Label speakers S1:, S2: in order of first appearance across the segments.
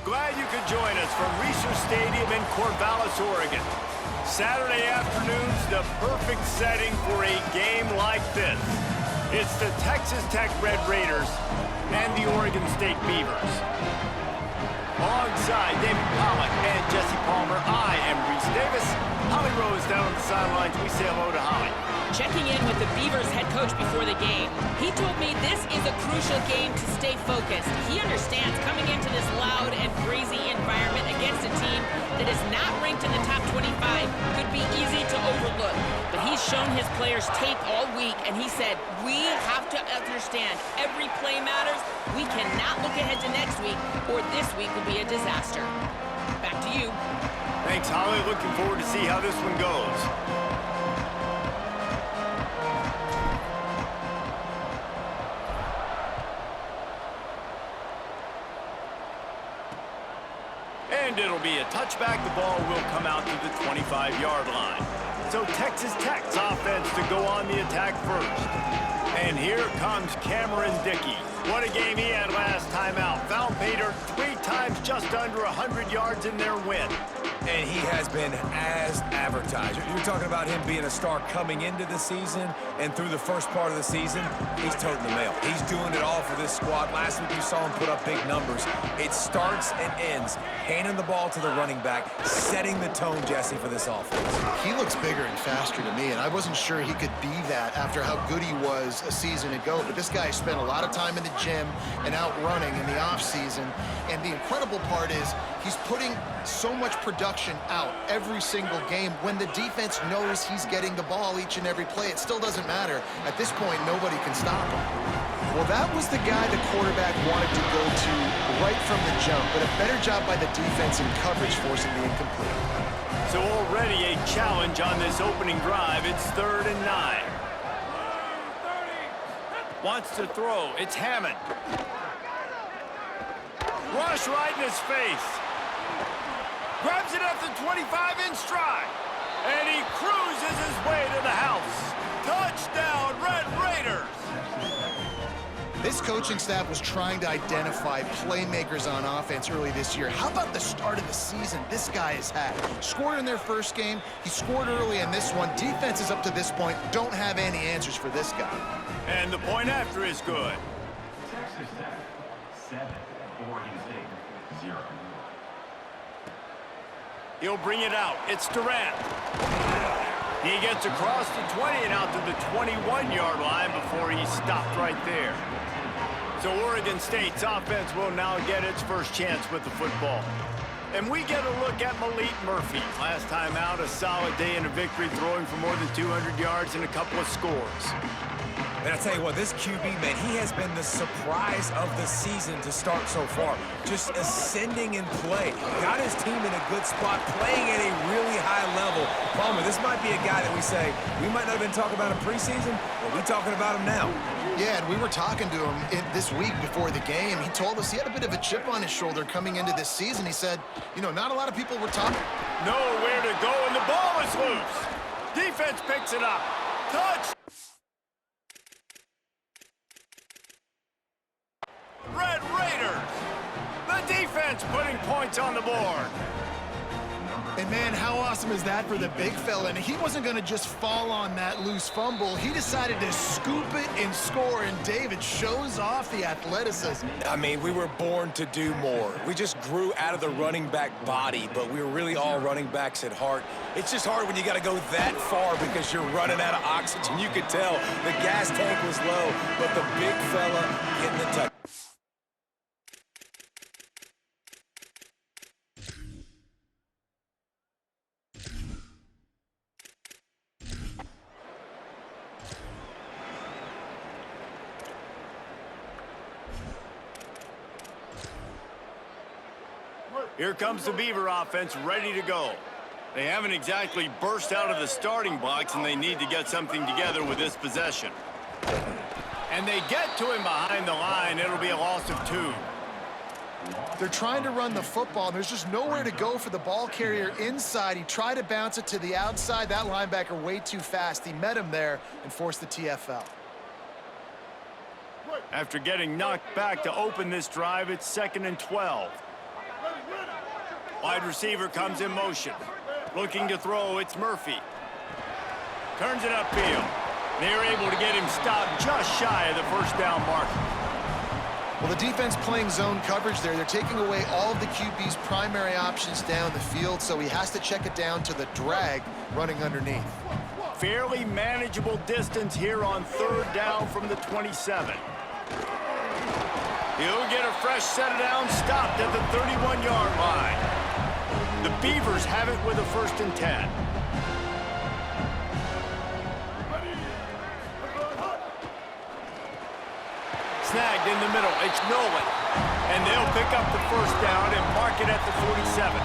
S1: Glad you could join us from Reser Stadium in Corvallis, Oregon. Saturday afternoon's the perfect setting for a game like this. It's the Texas Tech Red Raiders and the Oregon State Beavers. Alongside David Pollack and Jesse Palmer, I am Reese Davis. Holly Rose down on the sidelines. We say hello to Holly.
S2: Checking in with the Beavers head coach before the game, he told me this is a crucial game to stay focused. He understands coming into this loud and crazy environment against a team that is not ranked in the top 25 could be easy to overlook. But he's shown his players tape all week, and he said, we have to understand every play matters. We cannot look ahead to next week, or this week will be a disaster. Back to you.
S1: Thanks, Holly. Looking forward to see how this one goes. And it'll be a touchback. The ball will come out to the 25-yard line. So Texas Tech's offense to go on the attack first. And here comes Cameron Dickey. What a game he had last time out. Found Pater 3 times, just under 100 yards in their win.
S3: And he has been as advertised. You're talking about him being a star coming into the season, and through the first part of the season, he's toting the mail. He's doing it all for this squad. Last week you saw him put up big numbers. It starts and ends handing the ball to the running back, setting the tone, Jesse, for this offense.
S4: He looks bigger and faster to me, and I wasn't sure he could be that after how good he was a season ago. But this guy spent a lot of time in the gym and out running in the offseason. And the incredible part is he's putting so much production out every single game. When the defense knows he's getting the ball each and every play, it still doesn't matter. At this point, nobody can stop him. Well, that was the guy the quarterback wanted to go to right from the jump, but a better job by the defense in coverage forcing the incomplete.
S1: So already a challenge on this opening drive. It's 3rd and 9. Wants to throw. It's Hammond. Rush right in his face. Grabs it at the 25 in stride. And he cruises his way to the house. Touchdown, Red Raiders!
S4: This coaching staff was trying to identify playmakers on offense early this year. How about the start of the season this guy has had? Scored in their first game. He scored early in this one. Defenses up to this point don't have any answers for this guy.
S1: And the point after is good.
S5: Texas Tech 7, Oregon State 0.
S1: He'll bring it out. It's Durant. He gets across the 20 and out to the 21-yard line before he stopped right there. So Oregon State's offense will now get its first chance with the football. And we get a look at Malik Murphy. Last time out, a solid day in a victory, throwing for more than 200 yards and a couple of scores.
S3: And I tell you what, this QB, man, he has been the surprise of the season to start so far. Just ascending in play. Got his team in a good spot, playing at a really high level. Palmer, this might be a guy that we say, we might not have been talking about him preseason, but we're talking about him now.
S4: Yeah, and we were talking to him this week before the game. He told us he had a bit of a chip on his shoulder coming into this season. He said, you know, not a lot of people were talking.
S1: Nowhere to go, and the ball is loose. Defense picks it up. Touch! Red Raiders! The defense putting points on the board.
S4: And man, how awesome is that for the big fella? And he wasn't going to just fall on that loose fumble. He decided to scoop it and score, and David shows off the athleticism.
S3: I mean, we were born to do more. We just grew out of the running back body, but we were really all running backs at heart. It's just hard when you got to go that far because you're running out of oxygen. You could tell the gas tank was low, but the big fella getting the touch.
S1: Here comes the Beaver offense ready to go. They haven't exactly burst out of the starting blocks, and they need to get something together with this possession. And they get to him behind the line. It'll be a loss of 2.
S4: They're trying to run the football. There's just nowhere to go for the ball carrier inside. He tried to bounce it to the outside. That linebacker way too fast. He met him there and forced the TFL.
S1: After getting knocked back to open this drive, it's 2nd and 12. Wide receiver comes in motion. Looking to throw, it's Murphy. Turns it upfield. They're able to get him stopped just shy of the first down marker.
S4: Well, the defense playing zone coverage there. They're taking away all of the QB's primary options down the field, so he has to check it down to the drag running underneath.
S1: Fairly manageable distance here on third down from the 27. He'll get a fresh set down, stopped at the 31-yard line. The Beavers have it with a 1st and 10. Snagged in the middle, it's Nolan. And they'll pick up the 1st down and mark it at the 47.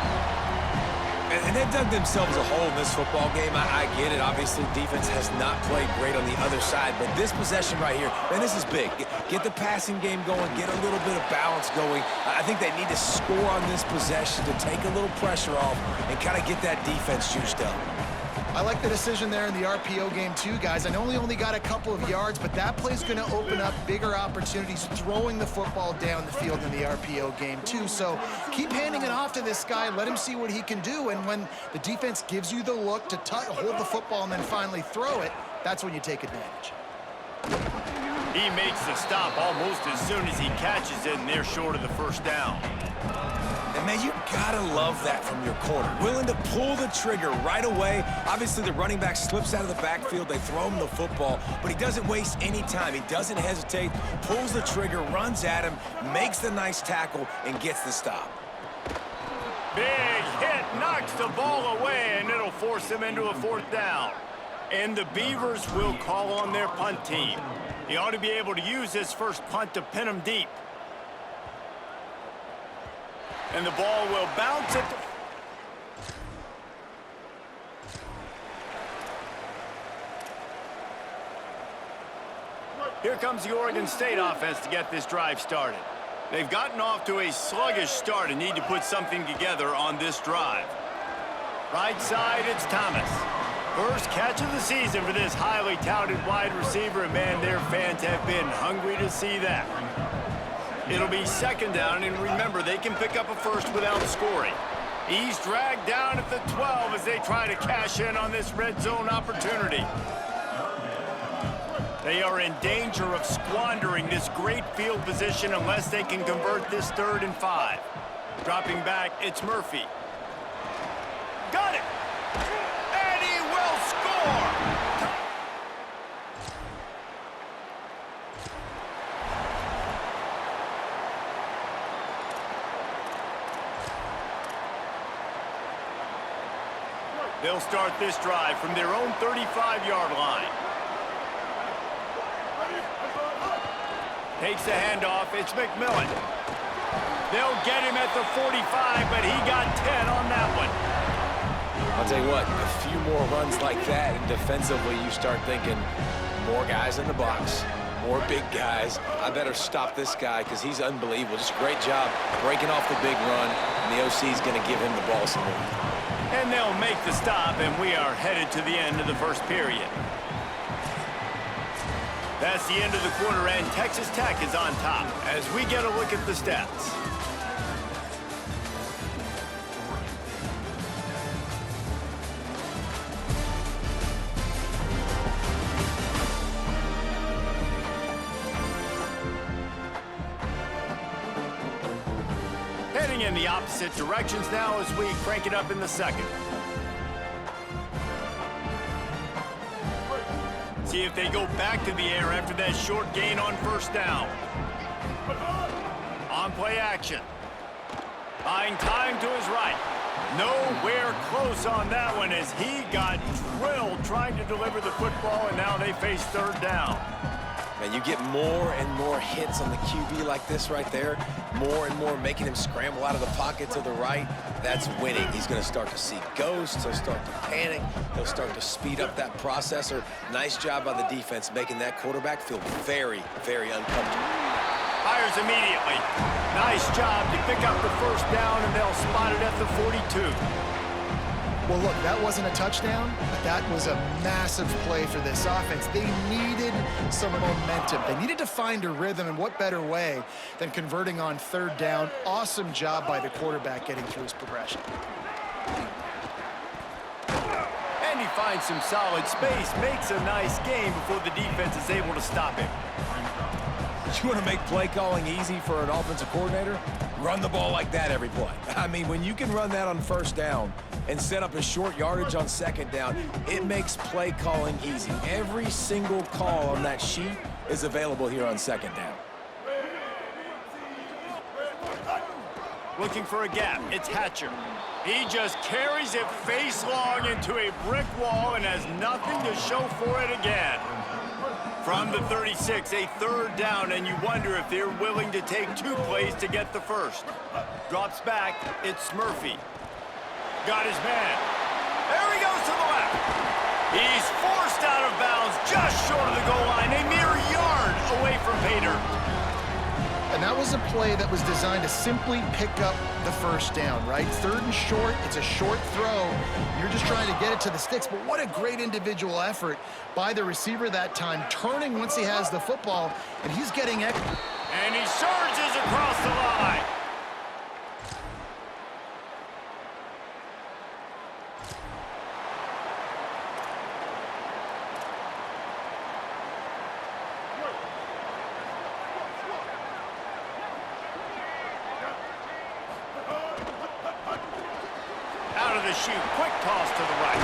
S3: And they've dug themselves a hole in this football game. I get it. Obviously, defense has not played great on the other side. But this possession right here, man, this is big. Get the passing game going. Get a little bit of balance going. I think they need to score on this possession to take a little pressure off and kind of get that defense juiced up.
S4: I like the decision there in the RPO game too, guys. I know he only got a couple of yards, but that play's going to open up bigger opportunities throwing the football down the field in the RPO game too. So keep handing it off to this guy. Let him see what he can do. And when the defense gives you the look to hold the football and then finally throw it, that's when you take advantage.
S1: He makes the stop almost as soon as he catches it, and they're short of the 1st down.
S3: And, man, you gotta love that from your corner. Willing to pull the trigger right away. Obviously, the running back slips out of the backfield. They throw him the football, but he doesn't waste any time. He doesn't hesitate, pulls the trigger, runs at him, makes the nice tackle, and gets the stop.
S1: Big hit, knocks the ball away, and it'll force them into a 4th down. And the Beavers will call on their punt team. He ought to be able to use his first punt to pin him deep. And the ball will bounce at the... Here comes the Oregon State offense to get this drive started. They've gotten off to a sluggish start and need to put something together on this drive. Right side, it's Thomas. First catch of the season for this highly touted wide receiver, and man, their fans have been hungry to see that. It'll be 2nd down, and remember, they can pick up a 1st without scoring. He's dragged down at the 12 as they try to cash in on this red zone opportunity. They are in danger of squandering this great field position unless they can convert this 3rd and 5. Dropping back, it's Murphy. Got it! And he will score! They'll start this drive from their own 35-yard line. Takes the handoff, it's McMillan. They'll get him at the 45, but he got 10 on that one.
S3: I'll tell you what, a few more runs like that, and defensively you start thinking, more guys in the box, more big guys. I better stop this guy because he's unbelievable. Just a great job breaking off the big run, and the OC is going to give him the ball some more.
S1: And they'll make the stop, and we are headed to the end of the 1st period. That's the end of the quarter, and Texas Tech is on top as we get a look at the stats. Heading in the opposite directions now as we crank it up in the 2nd. See if they go back to the air after that short gain on 1st down. On play action. Buying time to his right. Nowhere close on that one as he got drilled trying to deliver the football, and now they face 3rd down.
S3: And you get more and more hits on the QB like this right there, more and more making him scramble out of the pocket to the right. That's winning. He's going to start to see ghosts. He'll start to panic. He'll start to speed up that processor. Nice job by the defense making that quarterback feel very, very uncomfortable.
S1: Fires immediately. Nice job to pick up the 1st down, and they'll spot it at the 42.
S4: Well, look, that wasn't a touchdown, but that was a massive play for this offense. They needed some momentum. They needed to find a rhythm, and what better way than converting on third down. Awesome job by the quarterback getting through his progression.
S1: And he finds some solid space, makes a nice game before the defense is able to stop him.
S3: You want to make play calling easy for an offensive coordinator? Run the ball like that every play. I mean, when you can run that on first down and set up a short yardage on second down, it makes play calling easy. Every single call on that sheet is available here on second down.
S1: Looking for a gap, it's Hatcher. He just carries it face long into a brick wall and has nothing to show for it again. From the 36, a third down, and you wonder if they're willing to take 2 plays to get the first. Drops back, it's Murphy. Got his man. There he goes to the left. He's forced out of bounds just short of the goal line, a mere yard away from Pater.
S4: And that was a play that was designed to simply pick up the first down, right? Third and short, it's a short throw. You're just trying to get it to the sticks, but what a great individual effort by the receiver that time, turning once he has the football, and he's getting it.
S1: And he surges across the line. Shoot, quick toss to the right.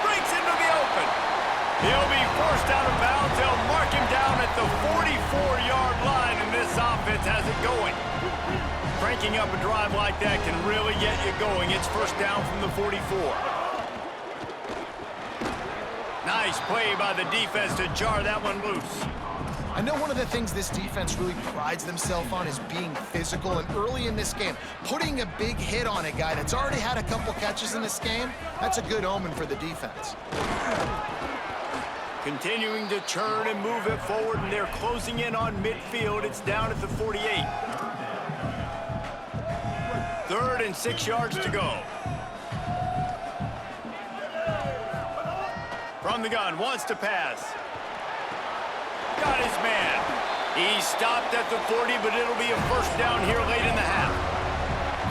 S1: Breaks into the open. He'll be forced out of bounds. They'll mark him down at the 44-yard line, and this offense has it going. Cranking up a drive like that can really get you going. It's first down from the 44. Nice play by the defense to jar that one loose.
S4: I know one of the things this defense really prides themselves on is being physical, and early in this game, putting a big hit on a guy that's already had a couple catches in this game, that's a good omen for the defense.
S1: Continuing to churn and move it forward, and they're closing in on midfield. It's down at the 48. 3rd and 6 yards to go. From the gun, wants to pass. Got his man. He stopped at the 40, but it'll be a first down here late in the half.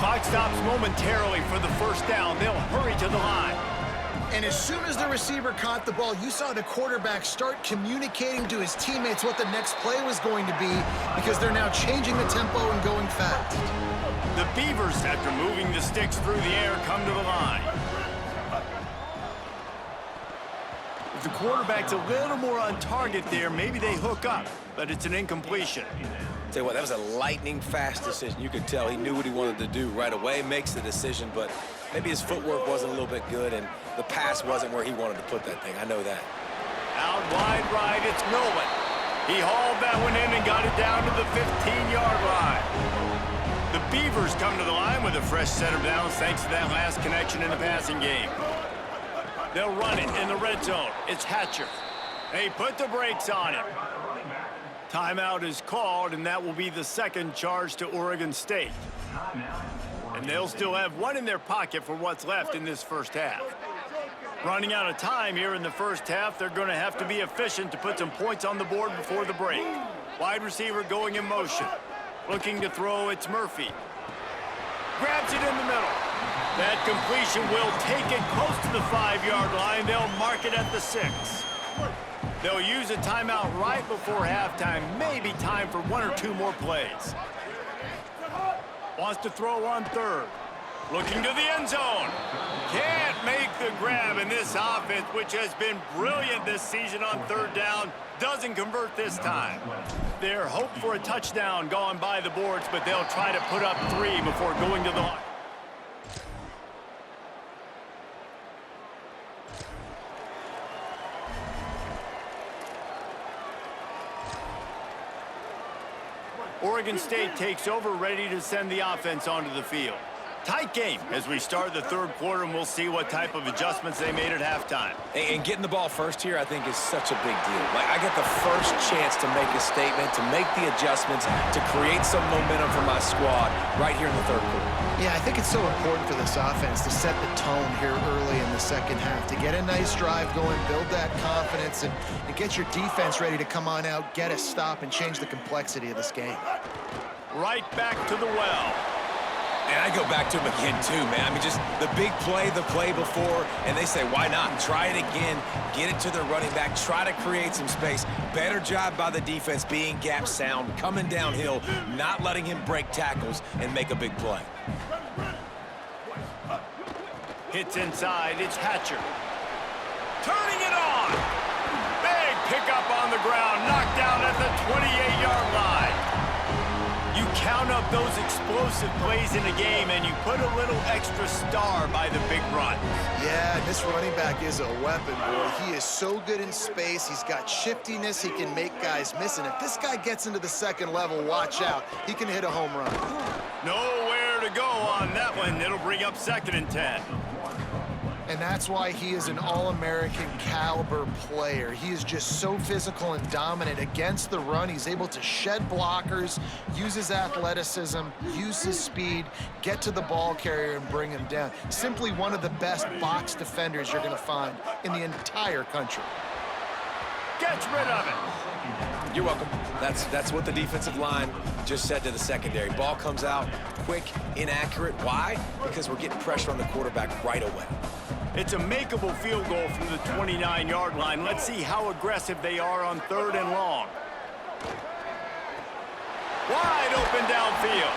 S1: Clock stops momentarily for the first down. They'll hurry to the line.
S4: And as soon as the receiver caught the ball, you saw the quarterback start communicating to his teammates what the next play was going to be, because they're now changing the tempo and going fast.
S1: The Beavers, after moving the sticks through the air, come to the line. If the quarterback's a little more on target there, maybe they hook up, but it's an incompletion.
S3: Tell you what, that was a lightning-fast decision. You could tell he knew what he wanted to do right away, makes the decision, but maybe his footwork wasn't a little bit good, and the pass wasn't where he wanted to put that thing. I know that.
S1: Out wide right, it's Nolan. He hauled that one in and got it down to the 15-yard line. The Beavers come to the line with a fresh set of downs thanks to that last connection in the passing game. They'll run it in the red zone. It's Hatcher. They put the brakes on him. Timeout is called, and that will be the second charge to Oregon State. And they'll still have one in their pocket for what's left in this first half. Running out of time here in the first half, they're going to have to be efficient to put some points on the board before the break. Wide receiver going in motion. Looking to throw, it's Murphy. Grabs it in the middle. That completion will take it close to the 5-yard line. They'll mark it at the 6. They'll use a timeout right before halftime. Maybe time for 1 or 2 more plays. Wants to throw on third. Looking to the end zone. Can't make the grab, and this offense, which has been brilliant this season on third down, doesn't convert this time. Their hope for a touchdown gone by the boards, but they'll try to put up 3 before going to the line. Oregon State takes over, ready to send the offense onto the field. Tight game as we start the third quarter, and we'll see what type of adjustments they made at halftime.
S3: And getting the ball first here, I think, is such a big deal. Like, I get the first chance to make a statement, to make the adjustments, to create some momentum for my squad right here in the third quarter.
S4: Yeah, I think it's so important for this offense to set the tone here early in the second half, to get a nice drive going, build that confidence, and get your defense ready to come on out, get a stop, and change the complexity of this game.
S1: Right back to the well.
S3: And I go back to him again, too, man. I mean, just the big play, the play before, and they say, why not? Try it again, get it to their running back, try to create some space. Better job by the defense being gap sound, coming downhill, not letting him break tackles and make a big play.
S1: Hits inside, it's Hatcher. Turning it on! Big pickup on the ground, knocked down at the 28-yard line. You count up those explosive plays in a game, and you put a little extra star by the big run.
S4: Yeah, this running back is a weapon, boy. He is so good in space. He's got shiftiness. He can make guys miss. And if this guy gets into the second level, watch out. He can hit a home run.
S1: Nowhere to go on that one. It'll bring up 2nd and 10.
S4: And that's why he is an All-American caliber player. He is just so physical and dominant against the run. He's able to shed blockers, use his athleticism, use his speed, get to the ball carrier and bring him down. Simply one of the best box defenders you're going to find in the entire country.
S1: Gets rid of it.
S3: You're welcome. That's what the defensive line just said to the secondary. Ball comes out quick, inaccurate. Why? Because we're getting pressure on the quarterback right away.
S1: It's a makeable field goal from the 29-yard line. Let's see how aggressive they are on 3rd and long. Wide open downfield.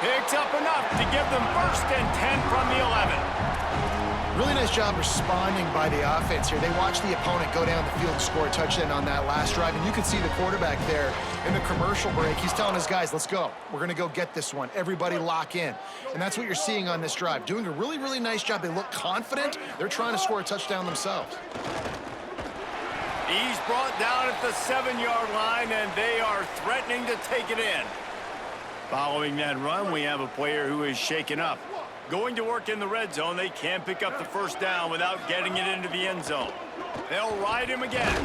S1: Picks up enough to give them 1st and 10 from the 11.
S4: Really nice job responding by the offense here. They watched the opponent go down the field and score a touchdown on that last drive, and you could see the quarterback there in the commercial break. He's telling his guys, let's go. We're going to go get this one. Everybody lock in. And that's what you're seeing on this drive. Doing a really, really nice job. They look confident. They're trying to score a touchdown themselves.
S1: He's brought down at the 7-yard line, and they are threatening to take it in. Following that run, we have a player who is shaken up. Going to work in the red zone, they can't pick up the 1st down without getting it into the end zone. They'll ride him again.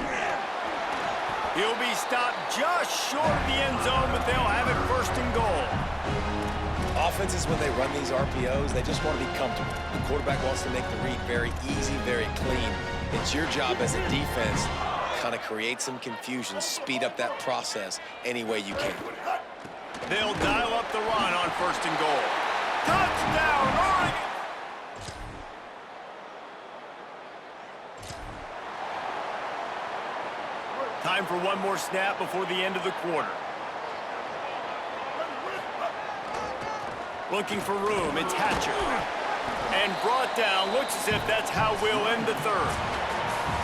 S1: He'll be stopped just short of the end zone, but they'll have it 1st and goal.
S3: Offenses, when they run these RPOs, they just want to be comfortable. The quarterback wants to make the read very easy, very clean. It's your job as a defense to kind of create some confusion, speed up that process any way you can.
S1: They'll dial up the run on 1st and goal. Touchdown, Oregon! Time for one more snap before the end of the quarter. Looking for room, it's Hatcher. And brought down, looks as if that's how we'll end the 3rd.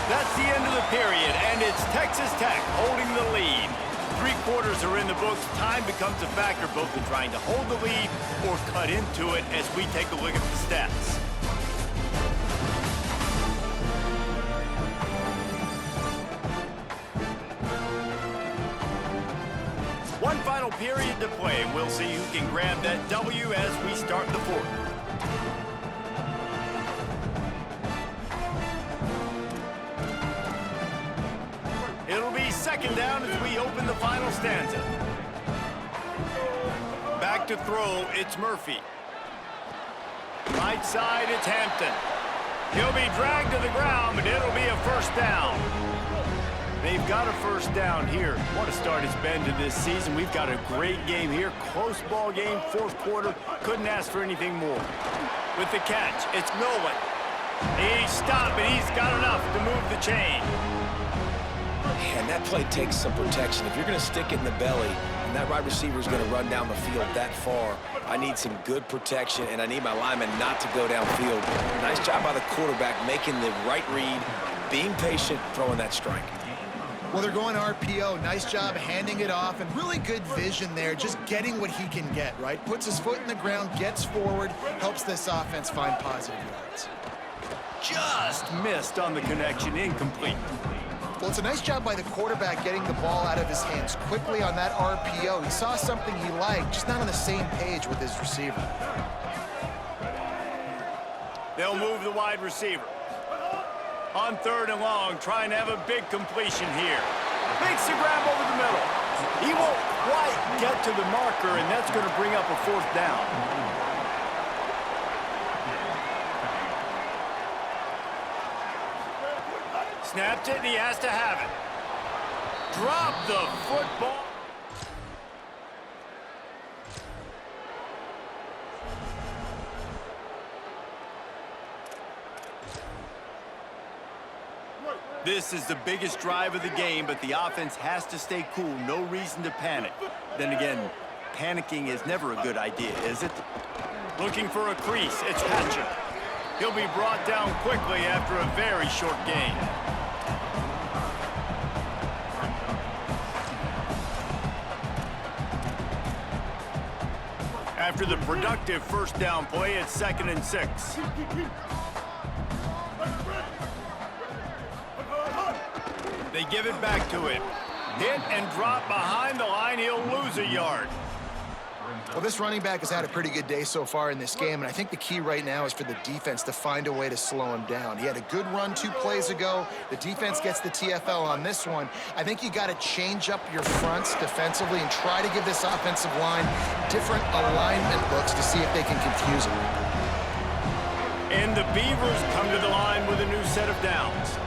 S1: That's the end of the period, and it's Texas Tech holding the lead. 3 quarters are in the books. Time becomes a factor both in trying to hold the lead or cut into it as we take a look at the stats. One final period to play, and we'll see who can grab that W as we start the 4th. It'll be 2nd down as we open the final stanza. Back to throw, it's Murphy. Right side, it's Hampton. He'll be dragged to the ground, but it'll be a 1st down. They've got a 1st down here. What a start it's been to this season. We've got a great game here. Close ball game, 4th quarter. Couldn't ask for anything more. With the catch, it's Nolan. He's stopped, but he's got enough to move the chain.
S3: And that play takes some protection. If you're going to stick it in the belly and that wide receiver is going to run down the field that far, I need some good protection, and I need my lineman not to go downfield. Nice job by the quarterback making the right read, being patient, throwing that strike.
S4: Well, they're going RPO. Nice job handing it off, and really good vision there, just getting what he can get, right? Puts his foot in the ground, gets forward, helps this offense find positive yards.
S1: Just missed on the connection, incomplete.
S4: Well, it's a nice job by the quarterback getting the ball out of his hands quickly on that RPO. He saw something he liked, just not on the same page with his receiver.
S1: They'll move the wide receiver. On 3rd and long, trying to have a big completion here. Makes the grab over the middle. He won't quite get to the marker, and that's going to bring up a 4th down. Snapped it, and he has to have it. Drop the football. This is the biggest drive of the game, but the offense has to stay cool. No reason to panic. Then again, panicking is never a good idea, is it? Looking for a crease. It's Hatcher. He'll be brought down quickly after a very short gain. After the productive 1st down play, it's 2nd and 6. They give it back to him. Hit and drop behind the line. He'll lose a yard.
S4: Well, this running back has had a pretty good day so far in this game, and I think the key right now is for the defense to find a way to slow him down. He had a good run 2 plays ago. The defense gets the TFL on this one. I think you got to change up your fronts defensively and try to give this offensive line different alignment looks to see if they can confuse him.
S1: And the Beavers come to the line with a new set of downs.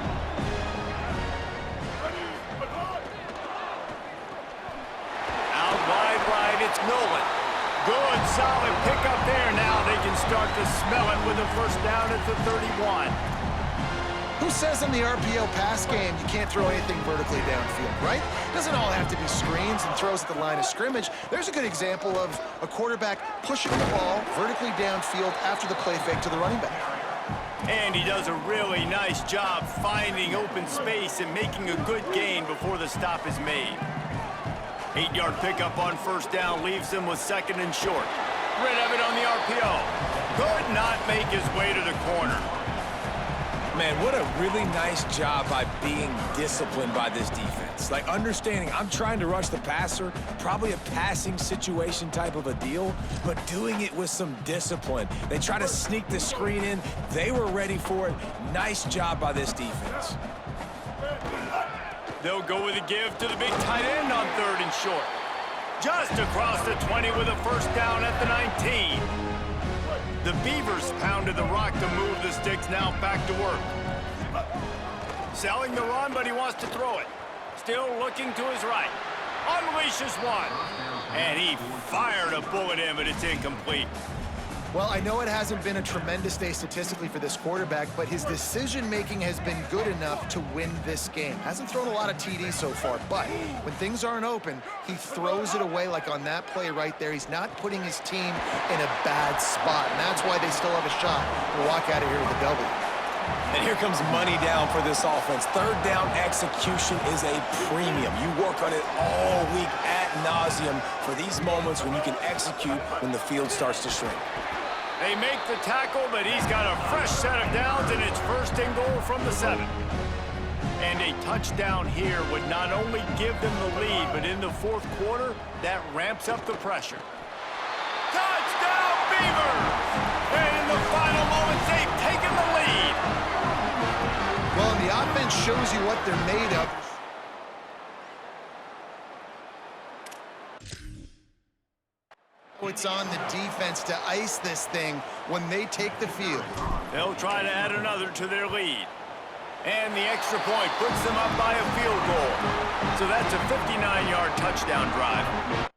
S1: It's Nolan. Good, solid pickup there. Now they can start to smell it with a 1st down at the 31.
S4: Who says in the RPO pass game you can't throw anything vertically downfield, right? Doesn't all have to be screens and throws at the line of scrimmage. There's a good example of a quarterback pushing the ball vertically downfield after the play fake to the running back.
S1: And he does a really nice job finding open space and making a good gain before the stop is made. 8-yard pickup on 1st down leaves them with 2nd and short. Rid of it on the RPO. Could not make his way to the corner.
S3: Man, what a really nice job by being disciplined by this defense. Like, understanding I'm trying to rush the passer, probably a passing situation type of a deal, but doing it with some discipline. They try to sneak the screen in. They were ready for it. Nice job by this defense.
S1: They'll go with a give to the big tight end on 3rd and short. Just across the 20 with a 1st down at the 19. The Beavers pounded the rock to move the sticks, now back to work. Selling the run, but he wants to throw it. Still looking to his right. Unleashes one. And he fired a bullet in, but it's incomplete.
S4: Well, I know it hasn't been a tremendous day statistically for this quarterback, but his decision-making has been good enough to win this game. Hasn't thrown a lot of TDs so far, but when things aren't open, he throws it away like on that play right there. He's not putting his team in a bad spot, and that's why they still have a shot to walk out of here with a W.
S3: And here comes money down for this offense. 3rd down execution is a premium. You work on it all week ad nauseum for these moments when you can execute when the field starts to shrink.
S1: They make the tackle, but he's got a fresh set of downs, and it's 1st and goal from the 7. And a touchdown here would not only give them the lead, but in the 4th quarter, that ramps up the pressure. Touchdown, Beavers! And in the final moments, they've taken the lead.
S4: Well, and the offense shows you what they're made of. It's on the defense to ice this thing when they take the field.
S1: They'll try to add another to their lead. And the extra point puts them up by a field goal. So that's a 59-yard touchdown drive.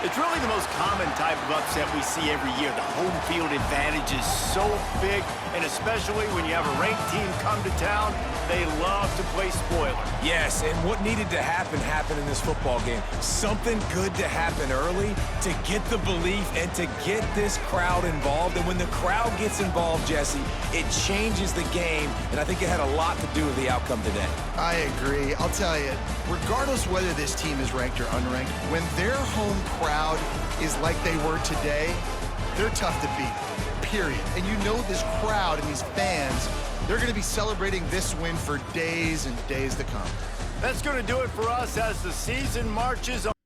S1: It's really the most common type of upset we see every year. The home field advantage is so big, and especially when you have a ranked team come to town, they love to play spoiler.
S3: Yes, and what needed to happen happened in this football game. Something good to happen early to get the belief and to get this crowd involved. And when the crowd gets involved, Jesse, it changes the game, and I think it had a lot to do with the outcome today.
S4: I agree. I'll tell you, regardless whether this team is ranked or unranked, when their home crowd is like they were today, they're tough to beat, period. And you know this crowd and these fans They're going to be celebrating this win for days and days to come.
S1: That's going to do it for us as the season marches on.